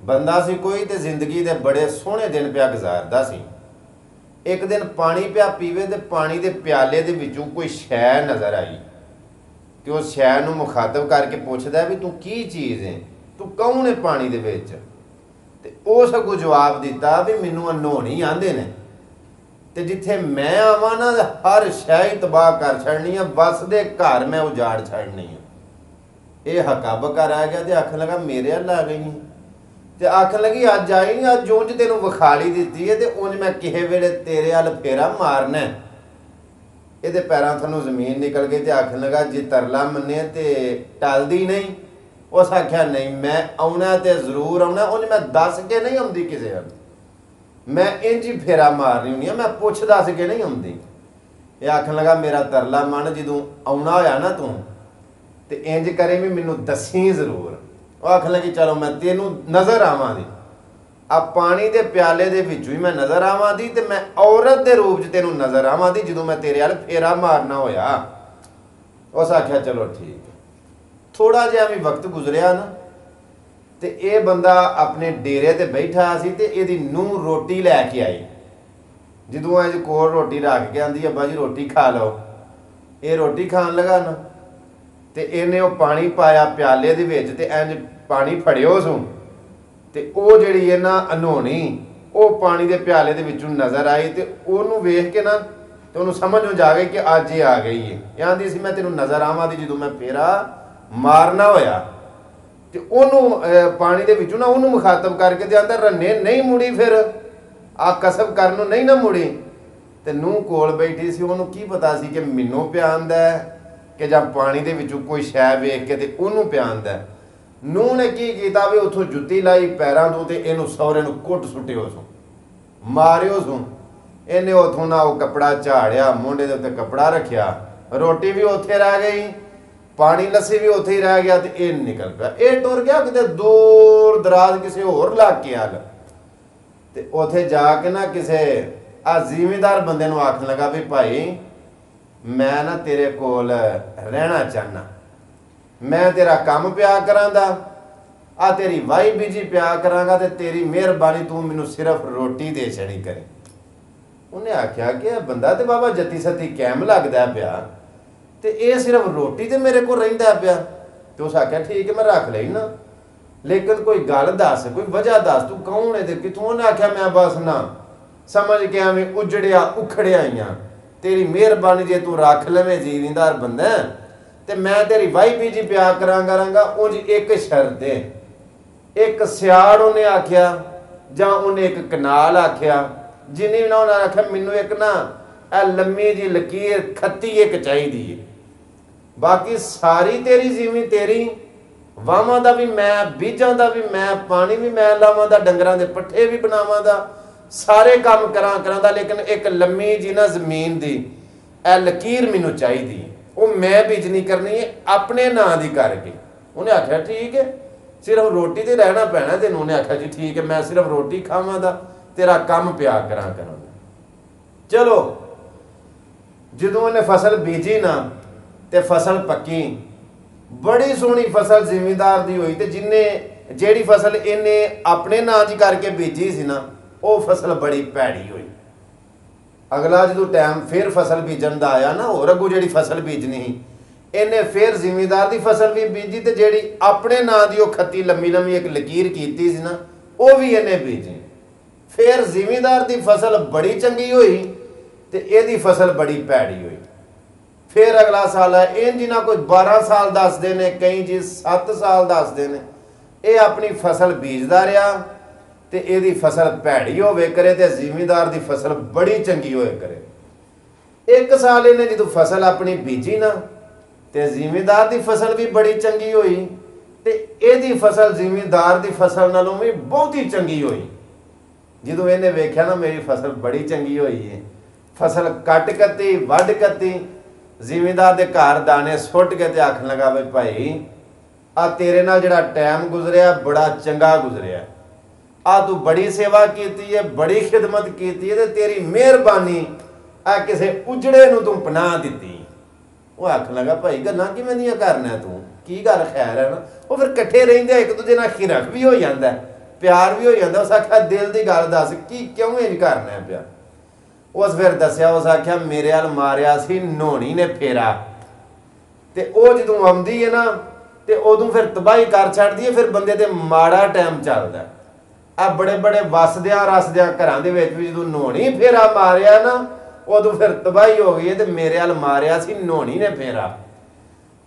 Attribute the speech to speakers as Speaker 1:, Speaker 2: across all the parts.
Speaker 1: बंदा सी कोई ते जिंदगी दे बड़े सोहने दिन पिया गुजारदा सी। एक दिन पानी पिया पीवे ते पानी दे प्याले दे विचों कोई शै नज़र आई ते उस शै नूं मुखातब करके पुछदा भी तू की चीज़ है, तू कौन है पानी दे विच। ते उस अगों जवाब दिता भी मैनू नहाउणी आंदे ने ते जिथे मैं आवां ना हर शै ही तबाह कर छड़नी है, बस दे घर मैं उजाड़ छड़नी है। ये हक्का बक्का रह गया तो आखन लगा मेरे हल आ गई है। तो आखन लगी अज आई नहीं, अज उंज तेनों विखाली दी है तो उंज मैं किसे वेले तेरे हल फेरा मारना। ये पैरों थलों जमीन निकल गई तो आखन लगा जे तरला मन्ने तो टलदी नहीं। उस आख्या नहीं मैं आना तो जरूर आना, उंज मैं दस के नहीं आती किसी हल, मैं इंज ही फेरा मारनी होनी है, मैं पुछ दस के नहीं आती। ये आखन लगा मेरा तरला मन जो आना होया ना तू तो इंज करे भी मैनू दसी जरूर। वो आखन लगी चलो मैं तेनू नज़र आवां दी, आ पानी दे प्याले दे विचों ही मैं नज़र आवां दी ते मैं औरत दे रूप च तेनू नज़र आवां दी जो मैं तेरे हल फेरा मारना होया। उस आख्या चलो ठीक है। थोड़ा जिहा भी वक्त गुजरिया ना तो ये बंदा अपने डेरे ते बैठा सी ते इहदी नूंह रोटी लैके आई। जदों अज कोल रोटी रख के आंदी अब्बा जी रोटी खा लो, ये रोटी खान लगा ना तो इन्हें वो पानी पाया प्याले दे विच ते इंज पानी फड़ियो सूं ते वो जिहड़ी इन्हां अनहोनी वो पानी दे प्याले दे विचों नज़र आई ते उहनूं वेख के ना तो उन्होंने समझ में जा गई कि अज ये आ गई है। ये आंदी सी मैं तेनों नज़र आवां दी जो मैं फेरा मारना होया। तो उन्होंने पानी दे विचों ना उन्होंने मुखातब करके ते आंदा रन्ने नहीं मुड़ी, फिर आ कसब करनों नहीं ना मुड़ी। तो नूंह कोल बैठी सी, उन्होंने की पता सी कि मैनूं पिया आंदा है कि जां पानी दे विचों कोई शै वेख के ते उन्होंने पिया आंदा है। नूंह ने की कीता भी उथों जुत्ती लाई पैरों तो ते इहनूं सौहरे नूं कुट सुटियो सूं, मारियो सूं। इन्हें उथों ना वो कपड़ा झाड़िया, मोढे दे उत्ते कपड़ा रखिया, रोटी भी उत्थे रह गई, पानी लस्सी भी उत्थे ही रह गया तो यह निकल पिया। ये टुर गया किते दूर दराज किसी होर इलाके हल ते उत्थे जाके ना किसे आ जिमीदार बंदे नूं आखन लगा भी भाई मैं ना तेरे कोल रहना चाहना, मैं तेरा काम पिया करांदा, आ तेरी वाही बीजी पिया करांगा ते तेरी मेहरबानी तू मैनू सिर्फ रोटी दे छड़ी करे। उन्हें आख्या कि बंदा तो बाबा जती सती कैम लगता पिया तो ये सिर्फ रोटी तो मेरे को रहिंदा पिया। तो उस आख्या ठीक है मैं रख लेना, लेकिन कोई गल दस, कोई वजह दस, तू कौन है कितों। उन्हें आख्या मैं बस ना समझ के एवं उजड़िया उखड़िया ही हाँ, तेरी मेहरबानी जे तू रख लवे जीवीदार बंदा तो मैं तेरी वाही बीजी पिया करांगा। उंज एक शर्त है, एक सियाड़ उन्हें आख्या जां उन्हें एक कनाल आख्या, जिन्हें भी ना उन्हें आख्या मैनू एक ना लम्मी जी लकीर खत्ती एक चाहिए, बाकी सारी तेरी जीवी तेरी, वाहां दा भी मैं, बीजां दा भी मैं, पानी भी मैं लावां दा, डंगरां दे पट्ठे भी बनावां दा, सारे काम करांदा, लेकिन एक लम्मी जी ना जमीन दी ए लकीर मैनू चाहिए, वो मैं बीजनी करनी है अपने नां दी करके। उन्हें आख्या ठीक है सिर्फ रोटी ते रहना पैना तेन। उन्हें आख्या जी ठीक है मैं सिर्फ रोटी खावां दा, तेरा काम पिया करा। चलो जदों इन्हें फसल बीजी ना ते फसल पक्की, बड़ी सोहनी फसल जिमीदार दी हुई ते जिन्हें जेड़ी फसल इन्हें अपने नां दी करके बीजी सी ना वो फसल बड़ी भैड़ी हुई। अगला जो टाइम फिर फसल बीजन का आया ना, होर अगू जी फसल बीजनी ही इन्हें फिर जिमीदार की फसल भी बीजी तो जी अपने नां की खत्ती लम्मी लम्मी एक लकीर की सी ना वो भी इन्हें बीजी। फिर जिमीदार की फसल बड़ी चंगी हुई तो यदी फसल बड़ी भैड़ी हुई। फिर अगला साल है इन जिन्हें कोई 12 साल दसते हैं, कई जी 7 साल दसते हैं, ये अपनी फसल बीजदा रहा तो यदी फसल भैड़ी होवे करे तो जिमीदार की फसल बड़ी चंगी होए करे। एक साल इन्हें जो फसल अपनी बीजी ना तो जिमीदार की फसल भी बड़ी चंगी हुई तो यदी फसल जिमीदार की फसल नालों भी बहुत ही चंगी हुई। जो इन्हें वेख्या ना मेरी फसल बड़ी चंगी हुई है, फसल कट कत्ती वढ़ कत्ती, जिमीदार के घर दाने सुट के आखन लगा भी भाई आ तेरे नाल जिहड़ा टाइम गुजरिया बड़ा चंगा गुजरिया, आ तू बड़ी सेवा की है, बड़ी खिदमत की है, तो तेरी मेहरबानी आ किसी उजड़े नूं तू पनाह दी। वो आखन लगा भाई गल्लां किवें दियां करना तू, की गल खैर है ना। वो फिर कट्ठे रहिंदे एक दूजे नाल खिरख भी हो जाता है, प्यार भी हो जाता। उस आख्या दिल की गल दस कि क्यों इंज करना पिया। उस फिर दसिया, उस आख्या मेरे हाल मारिया सी नोनी ने फेरा, ते वो जो आती है ना तो उदों फिर तबाही कर छड्डदी है। फिर बंदे ते माड़ा टाइम चलता। आ बड़े बड़े वसद्या रसद्या घरां दे विच भी जो नोनी फेरा मारिया ना उदों फिर तबाही हो गई है। तो मेरे हाल मारिया सी नोनी ने फेरा,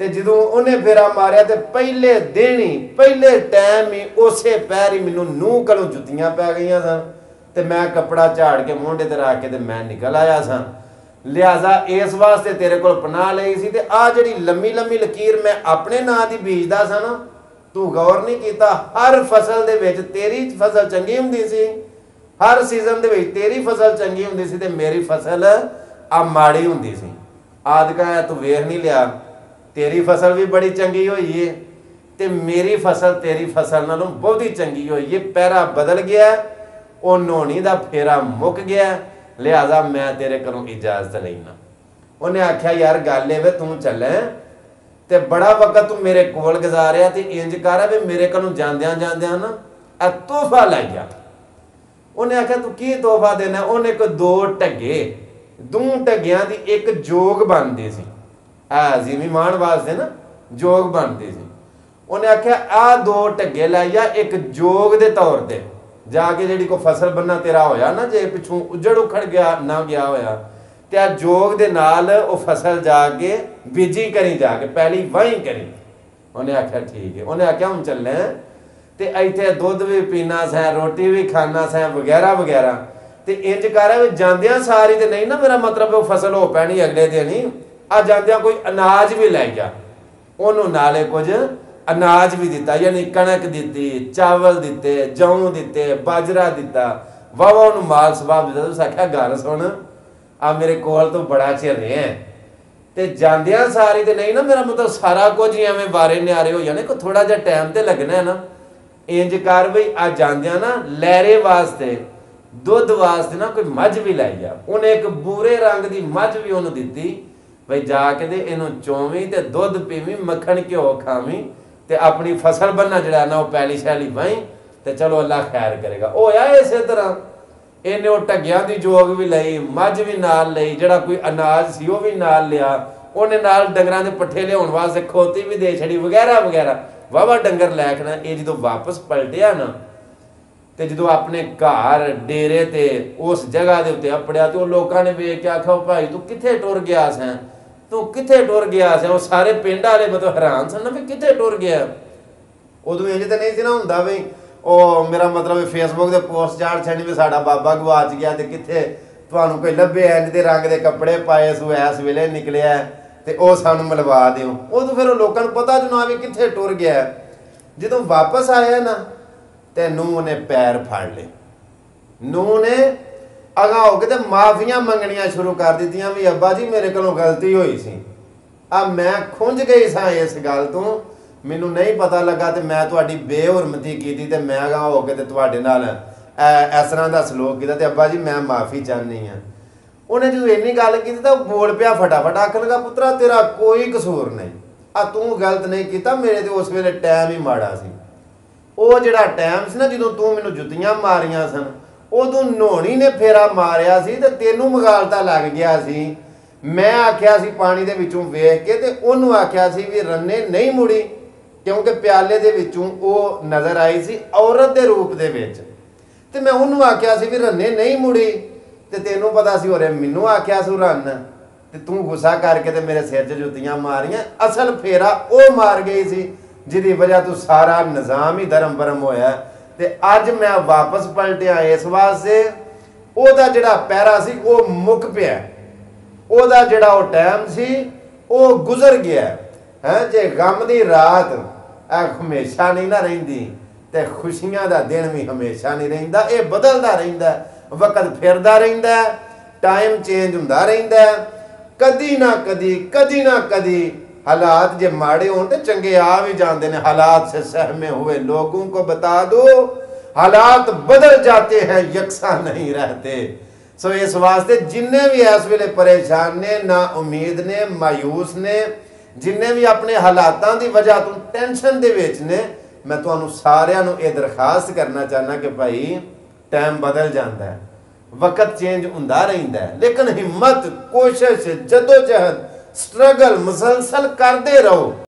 Speaker 1: तो जो उन्हें फेरा मारिया तो पहले दिन ही पहले टाइम ही उसे पैर ही मैनू नूह कोलों जुत्तियां पै गई सन, तो मैं कपड़ा झाड़ के मोढे ते रख के तो मैं निकल आया सा। लिहाजा इस वास्ते तेरे को पनाह लई सी। ते आ जिहड़ी लम्मी लम्मी लकीर मैं अपने नां दी बीजदा सा ना, तू गौर नहीं किया। हर फसल दे विच तेरी फसल चंगी हुंदी सी, हर सीजन दे विच तेरी फसल चंगी हुंदी सी, ते मेरी फसल आ माड़ी हुंदी सी। आदका तू वेख नहीं लिया, तेरी फसल भी बड़ी चंगी हुई है, ते मेरी फसल तेरी फसल नालों बहुत ही चंगी हुई है। पैरा बदल गया, वो नोनी का फेरा मुक गया, लिहाजा मैं तेरे कोलों इजाजत लेना। उन्हें आख्या यार गल वे तू चले ते बड़ा वक्त तू मेरे कोल गुजारिया, ते इंज कर भी मेरे कोलों जांदियां जांदियां ना आ तोहफा लाई जा। उन्हें आख्या तू की तोहफा देना। उन्हें कोई 2 ढगे, 2 ढगियां दी एक जोग बनती सी, जिमी मान वास्ते ना जोग बनती सी। उन्हें आख्या आ 2 ढगे लाई जा, एक जोग के तौर पर जाके जी को फसल बनना तेरा होया ना, जे पिछों उजड़ उखड़ गया ना गया होया, तो जोग दे नाल वो फसल जाके बीजी करी, जाके पहली वाही करी। उन्हें आख्या ठीक है। उन्हें आख्या हम चले तो इतने दुध भी पीना सै, रोटी भी खाना सै वगैरह वगैरह। तो इंज कर भी जांदियां सारी तो नहीं ना, मेरा मतलब वो फसल हो पैनी अगले दिन ही। आ जांदियां कोई अनाज भी लै गया, उन्होंने नाले कुछ अनाज भी दिता, यानी कणक दी, चावल दिते, जौ दिते, बाजरा दिता, वावा उन्होंने माल सबाब दिता। तुस आख्या गल सुन, आ मेरे कोल तो बड़ा चिर रहे हैं, तो जांदियां सारी तो नहीं ना, मेरा मतलब सारा कुछ ही एवं बारे न्यारे हो जाने, को थोड़ा जिहा टाइम तो लगना है ना। इंज कर बई आ जांदियां ना लहरे वास्ते दुध वास्ते ना कोई मझ भी लाई जा। उन्हें एक बूरे रंग की मझ भी उन्होंने दी, बई जाके दे इनू चोवी तो दुध पीवी, मक्खन घ्यो खावी, तो अपनी फसल बनना जड़ा ना वो पैली शैली वाही, तो चलो अल्लाह खैर करेगा। होया इस तरह इन्हें वो ढग्गियां की जोग भी लई, मझ भी नाल लई, जड़ा कोई अनाज सी वो भी नाल लिया, उन्हें नाल डंगरां दे पट्ठे लियाउण वास्ते खोती भी दे छड़ी वगैरह वगैरह। वाहवा डंगर लैके ना ये जो वापस पलटिया ना, तो जो अपने घर डेरे ते उस जगह के उत्ते अपड़िया, तो लोगों ने वेख के आखा भाई तू कित्थे टुर गया सैं, तू कित्थे टुर गया सैं। वो सारे पिंड वाले मतलब हैरान सन ना भी कित्थे टुर गया। उदों इंज तो नहीं सी ना हुंदा भी ओ मेरा मतलब फेसबुक के पोस्ट चाड़ छड़ी भी साडा बाबा गवाच गया, तो कित्थे तुहानूं कोई लभे इंज दे रंग के कपड़े पाए सो इस वेले निकलिया, तो वह सानूं मिलवा दिओ। उदों फिर लोगों को पता जुना भी कित्थे टुर गया। जो वापस आया ना, तो नूह ने पैर फाड़ ले, नूह ने अगा होके तो माफियां मंगनियां शुरू कर दित्तियां भी अब्बा जी मेरे कोलों गलती हुई सी, अब मैं खुंज गई सा इस गल तो, मैनू नहीं पता लगा, तो मैं तुहाडी बेहुरमती की, तो मैं अगा होके तो तुहाडे नाल इस तरह का सलूक किया, तो अब्बा जी मैं माफ़ी चाहनी हाँ। उन्हें जो इन्नी गल की तो बोल पिया फटाफट, आखन लगा पुत्रा तेरा कोई कसूर नहीं, आ तू गलत नहीं किया, मेरे तो उस वेले टाइम ही माड़ा सी। वो जिहड़ा टाइम सी ना जो तू मैनू जुत्तियां मारियां सन, उदों नोनी ने फेरा मारिया सी, ते तेनू मगालता लग गया सी। मैं आख्या सी पानी दे विचों वेख के, ते उन्होंने आख्या सी भी रन्ने नहीं मुड़ी, क्योंकि प्याले दे विचों वो नज़र आई सी औरत के रूप दे विच, ते मैं उन्होंने आख्या सी भी रन्ने नहीं मुड़ी, ते तेनू पता सी होरे मैनू आख्या सू रन, ते तू गुस्सा करके ते मेरे सिर च जुत्तियां मारियां। असल फेरा वो मार गई सी जिहदी वजह तो सारा निज़ाम ही धर्म भरम होया। ते अज मैं वापस पलटिया इस वास्ते ओहदा जिहड़ा पैरा सी वो मुक पिया, ओहदा जिहड़ा वो टाइम सी वो गुजर गया है। जे गम दी रात हमेशा नहीं ना रहिंदी, ते खुशियां दा दिन भी हमेशा नहीं रहिंदा, ये बदलदा रहिंदा, वक्त फिरदा रहिंदा, टाइम चेंज हुंदा रहिंदा। कदी ना कदी हालात जे माड़े हों तो चंगे आ भी जाते हैं। हालात से सहमे हुए लोगों को बता दो, हालात बदल जाते हैं, यकसा नहीं रहते। सो इस वास्ते जिन्ने भी इस वेले परेशान ने, ना उम्मीद ने, मायूस ने, जिन्ने भी अपने हालातों की वजह तो टेंशन दे विच ने, मैं ਤੁਹਾਨੂੰ ਸਾਰਿਆਂ ਨੂੰ ਇਹ ਦਰਖਾਸਤ ਕਰਨਾ ਚਾਹਨਾ ਕਿ ਭਾਈ ਟਾਈਮ ਬਦਲ ਜਾਂਦਾ ਹੈ, ਵਕਤ ਚੇਂਜ ਹੁੰਦਾ ਰਹਿੰਦਾ ਹੈ, ਲੇਕਿਨ ਹਿੰਮਤ, ਕੋਸ਼ਿਸ਼, ਜਦੋਜਹਿਦ, स्ट्रगल मुसलसल करते रहो।